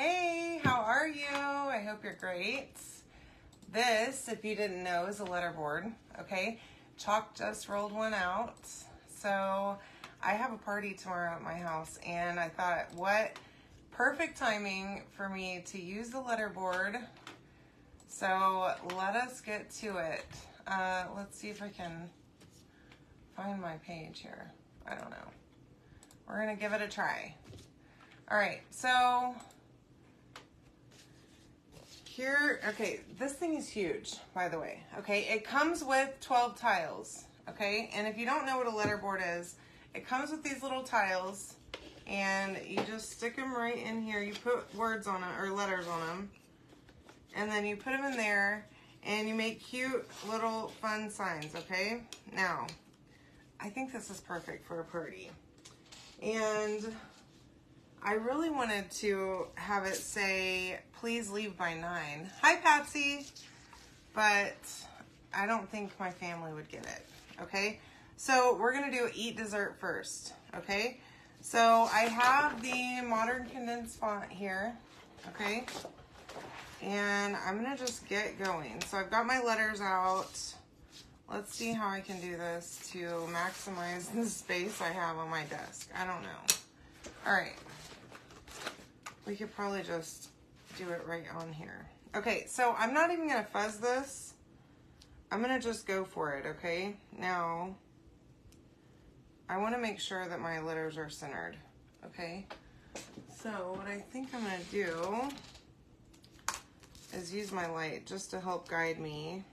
Hey, how are you? I hope you're great. This, if you didn't know, is a letterboard, okay? Chalk just rolled one out. So I have a party tomorrow at my house, and I thought, what perfect timing for me to use the letterboard. So let us get to it. Let's see if I can find my page here. I don't know. We're gonna give it a try. All right, so here, okay, this thing is huge, by the way, okay? It comes with 12 tiles, okay? And if you don't know what a letterboard is, it comes with these little tiles, and you just stick them right in here. You put words on it, or letters on them, and then you put them in there, and you make cute little fun signs, okay? Now, I think this is perfect for a party. And I really wanted to have it say, please leave by 9. Hi, Patsy. But I don't think my family would get it, okay? So we're gonna do eat dessert first, okay? So I have the modern condensed font here, okay? And I'm gonna just get going. So I've got my letters out. Let's see how I can do this to maximize the space I have on my desk. I don't know. All right. We could probably just do it right on here. Okay, so I'm not even gonna fuzz this. I'm gonna just go for it, okay? Now, I wanna make sure that my letters are centered, okay? So what I think I'm gonna do is use my light just to help guide me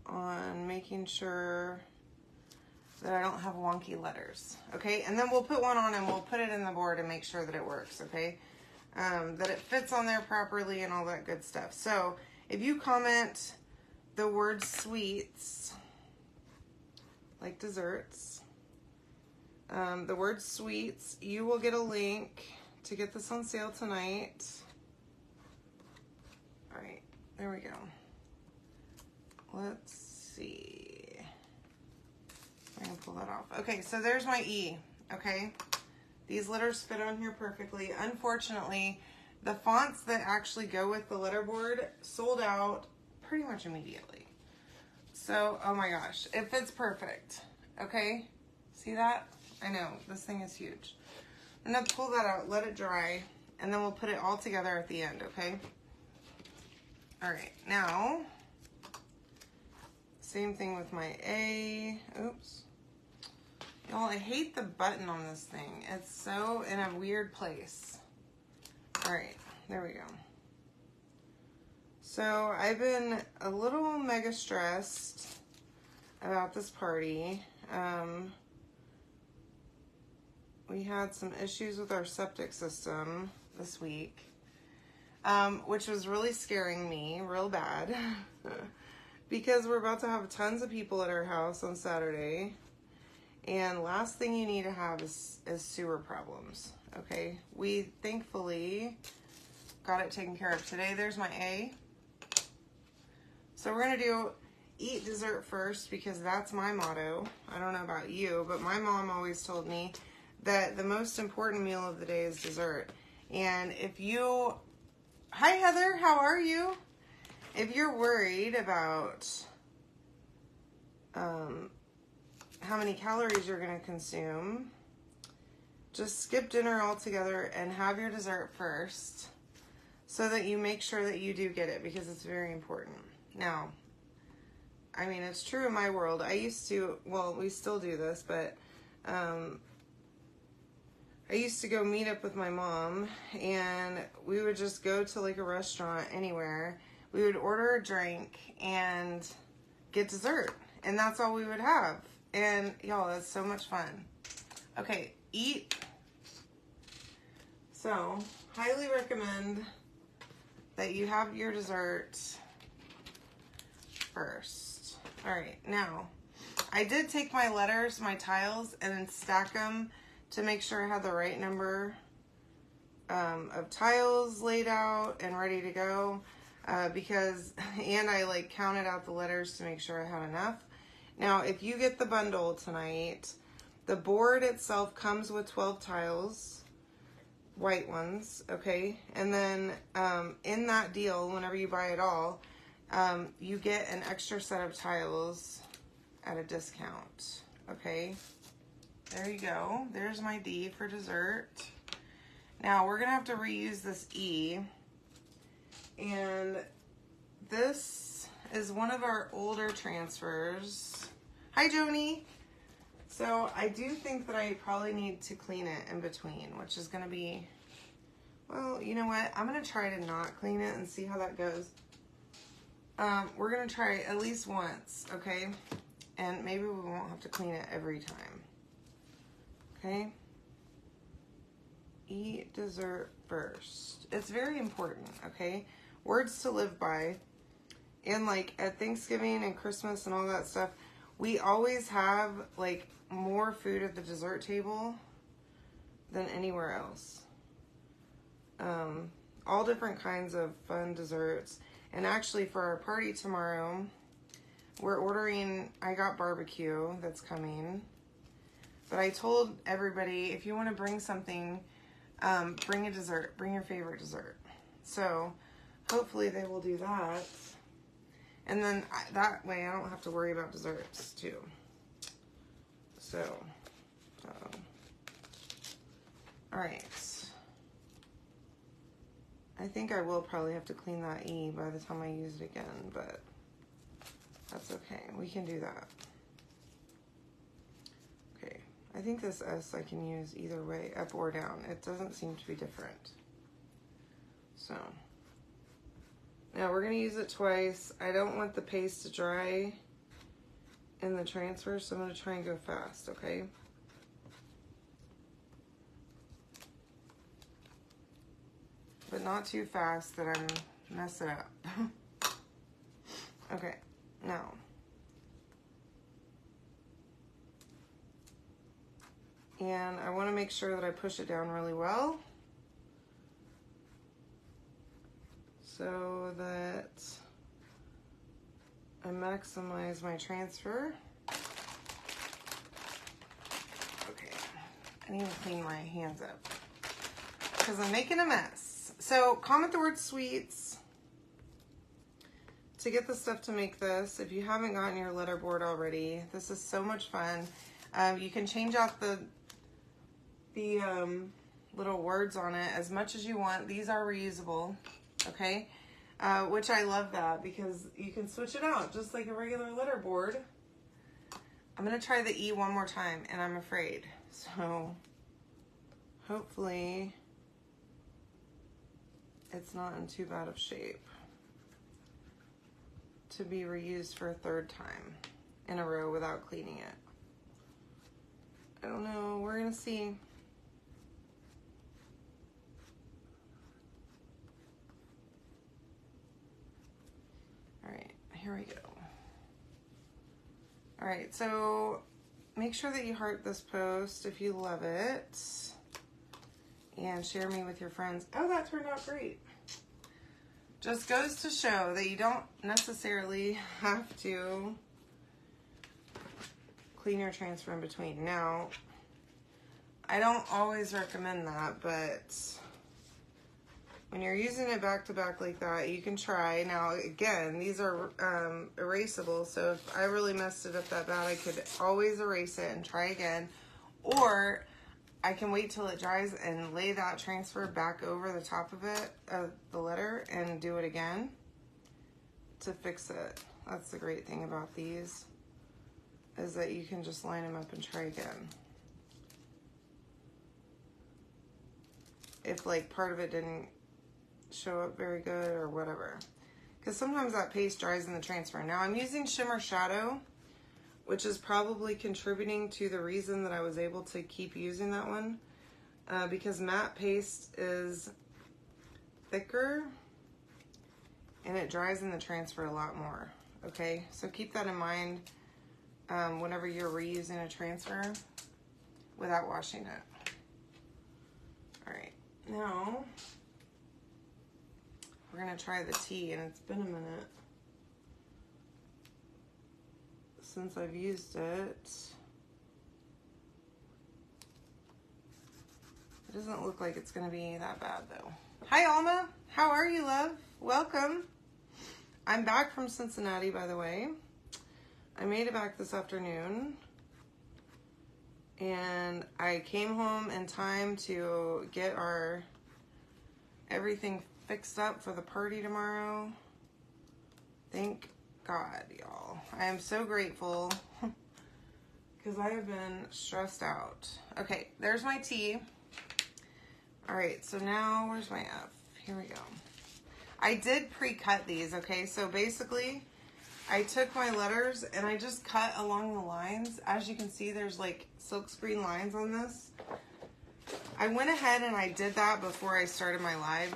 on making sure that I don't have wonky letters, okay? And then we'll put one on and we'll put it in the board and make sure that it works, okay? That it fits on there properly and all that good stuff. So if you comment the word sweets, like desserts, the word sweets, you will get a link to get this on sale tonight. All right, there we go. Let's see. I'm gonna pull that off. Okay, so there's my E, okay? These letters fit on here perfectly. Unfortunately, the fonts that actually go with the letterboard sold out pretty much immediately. So, oh my gosh, it fits perfect, okay? See that? I know, this thing is huge. I'm gonna pull that out, let it dry, and then we'll put it all together at the end, okay? All right, now, same thing with my A. Oops. Y'all, I hate the button on this thing. It's so in a weird place. All right, there we go. So I've been a little mega stressed about this party. We had some issues with our septic system this week, which was really scaring me real bad because we're about to have tons of people at our house on Saturday. And last thing you need to have is sewer problems, okay? We thankfully got it taken care of today. There's my A. So we're gonna do eat dessert first because that's my motto. I don't know about you, but my mom always told me that the most important meal of the day is dessert. And if you, hi Heather, how are you? If you're worried about how many calories you're going to consume, just skip dinner altogether and have your dessert first so that you make sure that you do get it because it's very important. Now, I mean, it's true in my world. I used to, well, we still do this, but I used to go meet up with my mom and we would just go to like a restaurant anywhere. We would order a drink and get dessert, and that's all we would have. And y'all, that's so much fun. Okay, eat. So, highly recommend that you have your dessert first. All right, now, I did take my letters, my tiles, and then stack them to make sure I had the right number of tiles laid out and ready to go. And I like counted out the letters to make sure I had enough. Now, if you get the bundle tonight, the board itself comes with 12 tiles. white ones, okay? And then in that deal, whenever you buy it all, you get an extra set of tiles at a discount, okay? There you go. There's my D for dessert. Now we're gonna have to reuse this E, and this is one of our older transfers. Hi, Joni. So I do think that I probably need to clean it in between, which is gonna be, well, you know what? I'm gonna try to not clean it and see how that goes. We're gonna try at least once, okay? And maybe we won't have to clean it every time, okay? Eat dessert first. It's very important, okay? Words to live by. And like at Thanksgiving and Christmas and all that stuff, we always have like more food at the dessert table than anywhere else. All different kinds of fun desserts. And actually for our party tomorrow, we're ordering, I got barbecue that's coming. But I told everybody, if you want to bring something, bring a dessert, bring your favorite dessert. So hopefully they will do that. And then that way I don't have to worry about desserts too. So, all right. I think I will probably have to clean that E by the time I use it again, but that's okay. We can do that. Okay. I think this S I can use either way, up or down. It doesn't seem to be different. So, now we're going to use it twice. I don't want the paste to dry in the transfer, so I'm going to try and go fast, okay? But not too fast that I'm mess it up. Okay, now. And I want to make sure that I push it down really well, so that I maximize my transfer. Okay, I need to clean my hands up because I'm making a mess. So comment the word sweets to get the stuff to make this. If you haven't gotten your letterboard already, this is so much fun. You can change out the little words on it as much as you want. These are reusable, okay? Which I love that because you can switch it out just like a regular letterboard. I'm gonna try the E one more time and I'm afraid. So hopefully it's not in too bad of shape to be reused for a third time in a row without cleaning it. I don't know, we're gonna see. All right, here we go. All right, so make sure that you heart this post if you love it and share me with your friends. Oh, that turned out great. Just goes to show that you don't necessarily have to clean your transfer in between. Now, I don't always recommend that, but when you're using it back to back like that, you can try. Now, again, these are erasable, so if I really messed it up that bad, I could always erase it and try again. Or I can wait till it dries and lay that transfer back over the top of it, the letter, and do it again to fix it. That's the great thing about these, is that you can just line them up and try again. If like part of it didn't show up very good or whatever. Because sometimes that paste dries in the transfer. Now I'm using Shimmer Shadow, which is probably contributing to the reason that I was able to keep using that one, because matte paste is thicker and it dries in the transfer a lot more, okay? So keep that in mind whenever you're reusing a transfer without washing it. All right, now we're gonna try the T, and it's been a minute since I've used it. I doesn't look like it's going to be that bad, though. Hi, Alma. How are you, love? Welcome. I'm back from Cincinnati, by the way. I made it back this afternoon. And I came home in time to get our everything fixed up for the party tomorrow. Thank God, y'all. I am so grateful because I have been stressed out. Okay, there's my T. All right, so now where's my F? Here we go. I did pre-cut these, okay? So basically, I took my letters and I just cut along the lines. As you can see, there's like silkscreen lines on this. I went ahead and I did that before I started my live.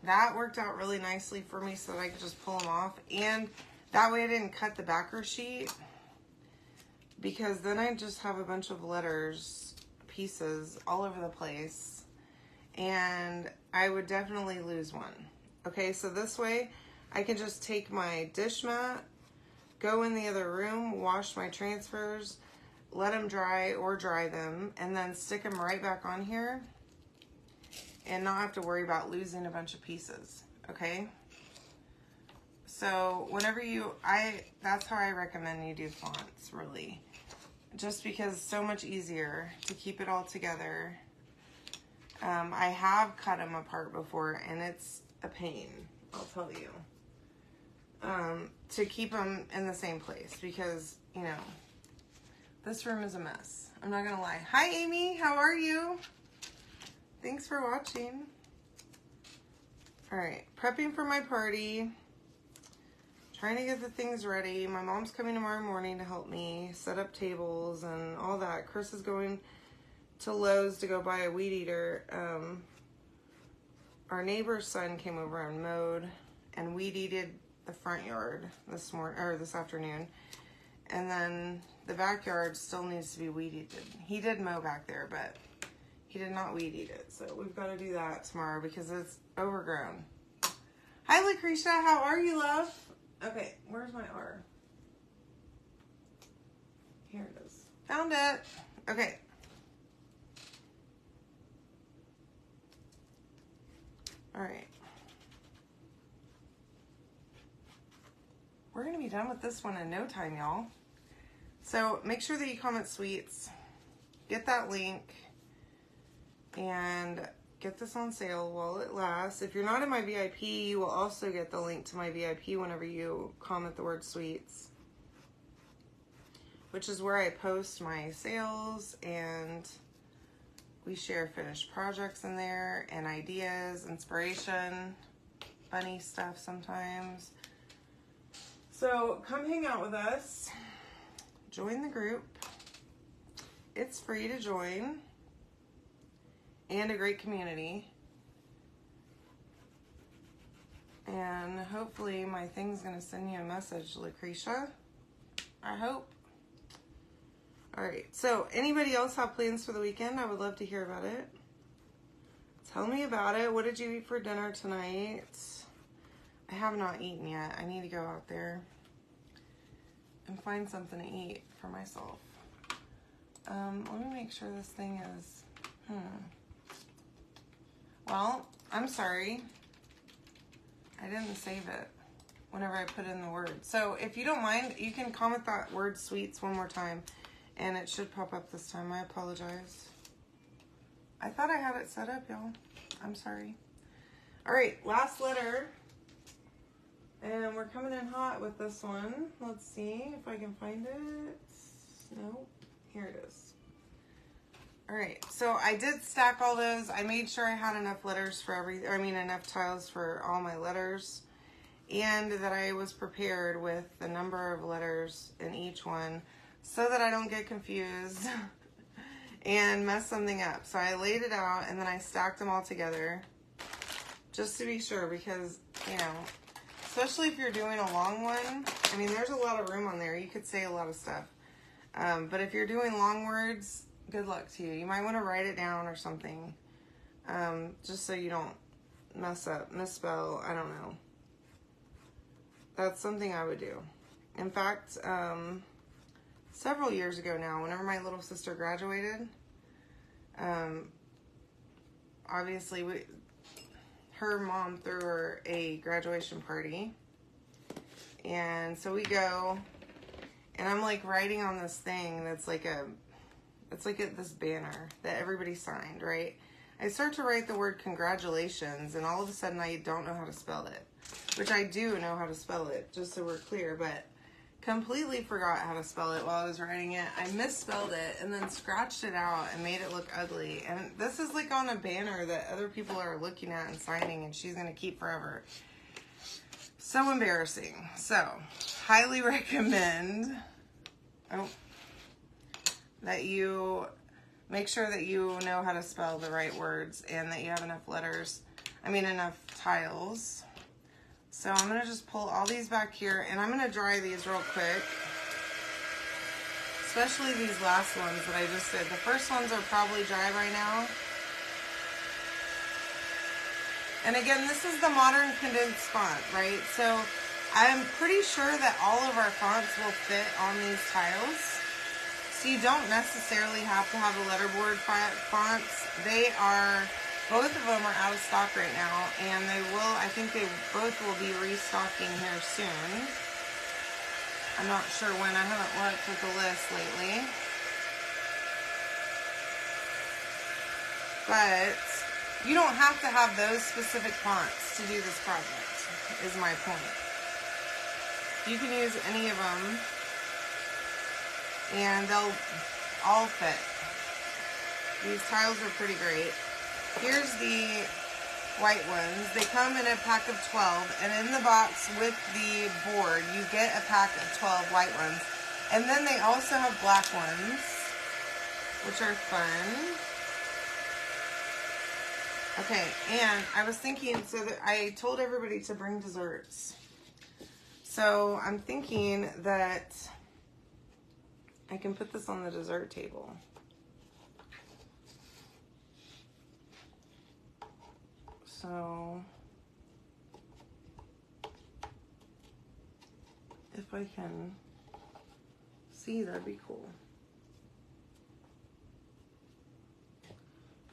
That worked out really nicely for me so that I could just pull them off. And that way I didn't cut the backer sheet, because then I just have a bunch of letters, pieces all over the place. And I would definitely lose one. Okay, so this way I can just take my dish mat, go in the other room, wash my transfers, let them dry or dry them, and then stick them right back on here and not have to worry about losing a bunch of pieces, okay? So whenever that's how I recommend you do fonts, really. Just because it's so much easier to keep it all together. I have cut them apart before and it's a pain, I'll tell you. To keep them in the same place because, you know, this room is a mess. I'm not gonna lie. Hi, Amy. How are you? Thanks for watching. All right, prepping for my party. Trying to get the things ready. My mom's coming tomorrow morning to help me set up tables and all that. Chris is going to Lowe's to go buy a weed eater. Our neighbor's son came over and mowed and weed eated the front yard this afternoon, and then the backyard still needs to be weed eated. He did mow back there, but he did not weed eat it, so we've got to do that tomorrow because it's overgrown. Hi, Lucretia. How are you, love? Okay, where's my R? Here it is. Found it. Okay. All right. We're going to be done with this one in no time, y'all. So make sure that you comment sweets, get that link, and get this on sale while it lasts. If you're not in my VIP, you will also get the link to my VIP whenever you comment the word sweets, which is where I post my sales and we share finished projects in there and ideas, inspiration, funny stuff sometimes. So come hang out with us, join the group. It's free to join and a great community. And hopefully my thing's gonna send you a message, Lucretia. I hope. All right, so anybody else have plans for the weekend? I would love to hear about it. Tell me about it. What did you eat for dinner tonight? I have not eaten yet. I need to go out there and find something to eat for myself. Let me make sure this thing is, Well, I'm sorry. I didn't save it whenever I put in the word. So if you don't mind, you can comment that word sweets one more time and it should pop up this time. I apologize. I thought I had it set up, y'all. I'm sorry. All right, last letter. And we're coming in hot with this one. Let's see if I can find it. Nope. Here it is. All right, so I did stack all those. I made sure I had enough letters for enough tiles for all my letters, and that I was prepared with the number of letters in each one so that I don't get confused and mess something up. So I laid it out and then I stacked them all together just to be sure, because, you know, especially if you're doing a long one, I mean, there's a lot of room on there. You could say a lot of stuff. But if you're doing long words, good luck to you. You might want to write it down or something, just so you don't mess up, misspell, I don't know. That's something I would do. In fact, several years ago now, whenever my little sister graduated, obviously her mom threw her a graduation party. And so we go, and I'm like writing on this thing that's like this banner that everybody signed, right? I start to write the word congratulations, and all of a sudden I don't know how to spell it, which I do know how to spell it, just so we're clear, but completely forgot how to spell it while I was writing it. I misspelled it and then scratched it out and made it look ugly. And this is like on a banner that other people are looking at and signing, and she's going to keep forever. So embarrassing. So, highly recommend that you make sure that you know how to spell the right words and that you have enough enough tiles. So I'm going to just pull all these back here, and I'm going to dry these real quick. Especially these last ones that I just did. The first ones are probably dry by now. And again, this is the modern condensed font, right? So I'm pretty sure that all of our fonts will fit on these tiles. So you don't necessarily have to have a letterboard fonts. Both of them are out of stock right now, and I think they both will be restocking here soon. I'm not sure when. I haven't looked at the list lately. But you don't have to have those specific fonts to do this project, is my point. You can use any of them, and they'll all fit. These tiles are pretty great. Here's the white ones. They come in a pack of 12, and in the box with the board, you get a pack of 12 white ones. And then they also have black ones, which are fun. Okay, and I was thinking, so that I told everybody to bring desserts. So I'm thinking that I can put this on the dessert table. So if I can see, that'd be cool.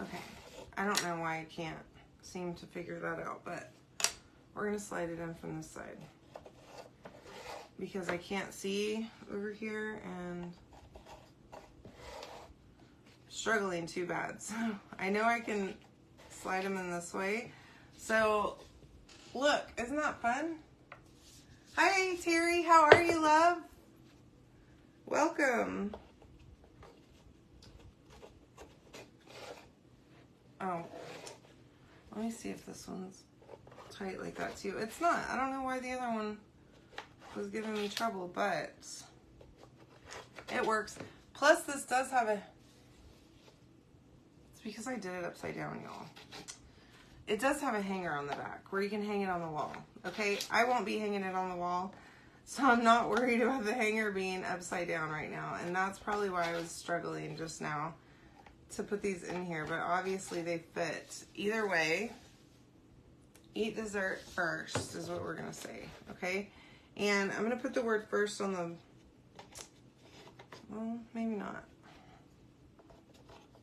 Okay, I don't know why I can't seem to figure that out, but we're gonna slide it in from this side because I can't see over here and struggling too bad. So I know I can slide them in this way. So look, isn't that fun? Hi Terry, how are you, love? Welcome. Oh, let me see if this one's tight like that too. It's not. I don't know why the other one was giving me trouble, but it works. Plus this does have a, it's because I did it upside down, y'all. It does have a hanger on the back where you can hang it on the wall. Okay, I won't be hanging it on the wall, so I'm not worried about the hanger being upside down right now. And that's probably why I was struggling just now to put these in here, but obviously they fit. Either way, eat dessert first is what we're gonna say, okay? And I'm gonna put the word first on the, well, maybe not.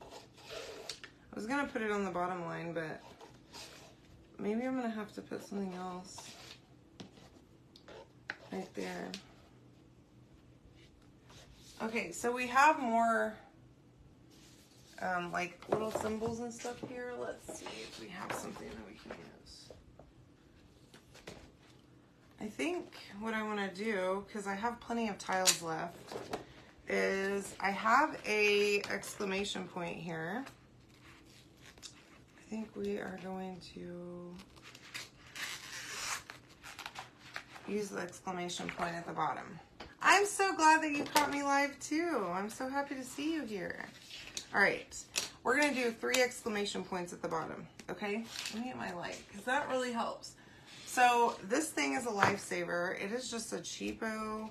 I was gonna put it on the bottom line, but maybe I'm gonna have to put something else right there. Okay, so we have more like little symbols and stuff here. Let's see if we have something that we can use. I think what I want to do, because I have plenty of tiles left, is I have a exclamation point here. I think we are going to use the exclamation point at the bottom. I'm so glad that you caught me live too. I'm so happy to see you here. All right, we're gonna do 3 exclamation points at the bottom, okay? Let me get my light, because that really helps. So this thing is a lifesaver. It is just a cheapo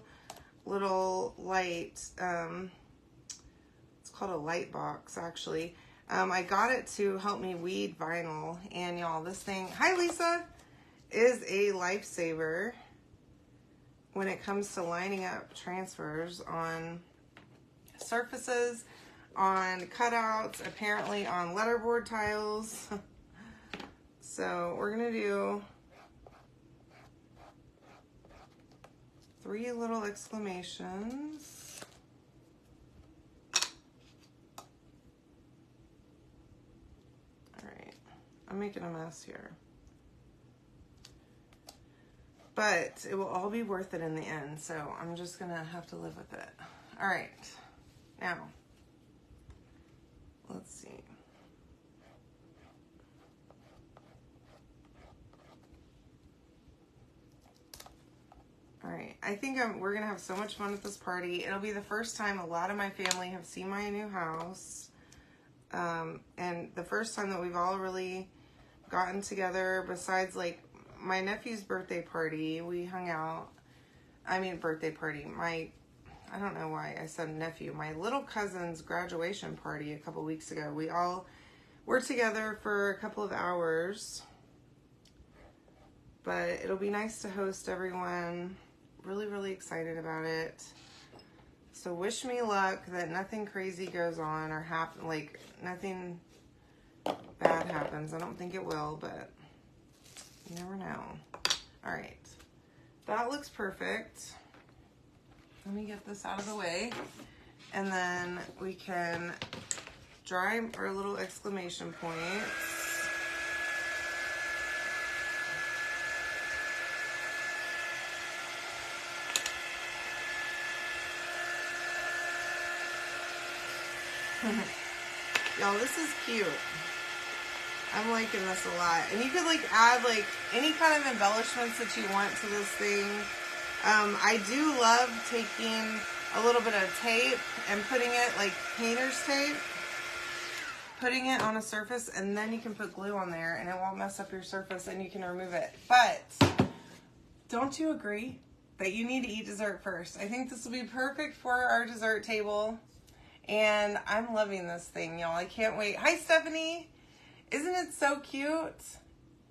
little light. It's called a light box, actually. I got it to help me weed vinyl, and y'all, this thing, hi Lisa, is a lifesaver when it comes to lining up transfers on surfaces. on cutouts, apparently on letterboard tiles. So we're gonna do 3 little exclamations. All right, I'm making a mess here. But it will all be worth it in the end, so I'm just gonna have to live with it. All right, now, let's see. All right, I think we're gonna have so much fun at this party. It'll be the first time a lot of my family have seen my new house. And the first time that we've all really gotten together besides like my nephew's birthday party, we hung out. I mean, birthday party. I don't know why I said nephew. My little cousin's graduation party a couple weeks ago. We all were together for a couple of hours. But it'll be nice to host everyone. Really, really excited about it. So wish me luck that nothing crazy goes on or like nothing bad happens. I don't think it will, but you never know. All right, that looks perfect. Let me get this out of the way, and then we can dry our little exclamation points. Y'all, this is cute. I'm liking this a lot. And you could like add like any kind of embellishments that you want to this thing. I do love taking a little bit of tape and putting it like painter's tape, putting it on a surface, and then you can put glue on there and it won't mess up your surface and you can remove it. But don't you agree that you need to eat dessert first? I think this will be perfect for our dessert table. And I'm loving this thing, y'all. I can't wait. Hi, Stephanie. Isn't it so cute?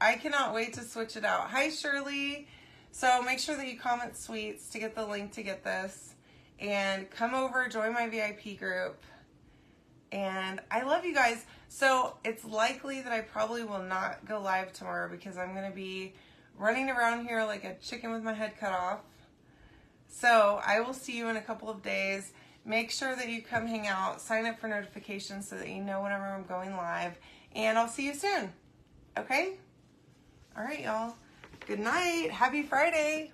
I cannot wait to switch it out. Hi, Shirley. So make sure that you comment sweets to get the link to get this. And come over, join my VIP group. And I love you guys. So it's likely that I probably will not go live tomorrow because I'm going to be running around here like a chicken with my head cut off. So I will see you in a couple of days. Make sure that you come hang out, sign up for notifications so that you know whenever I'm going live, and I'll see you soon. Okay? All right, y'all. Good night. Happy Friday.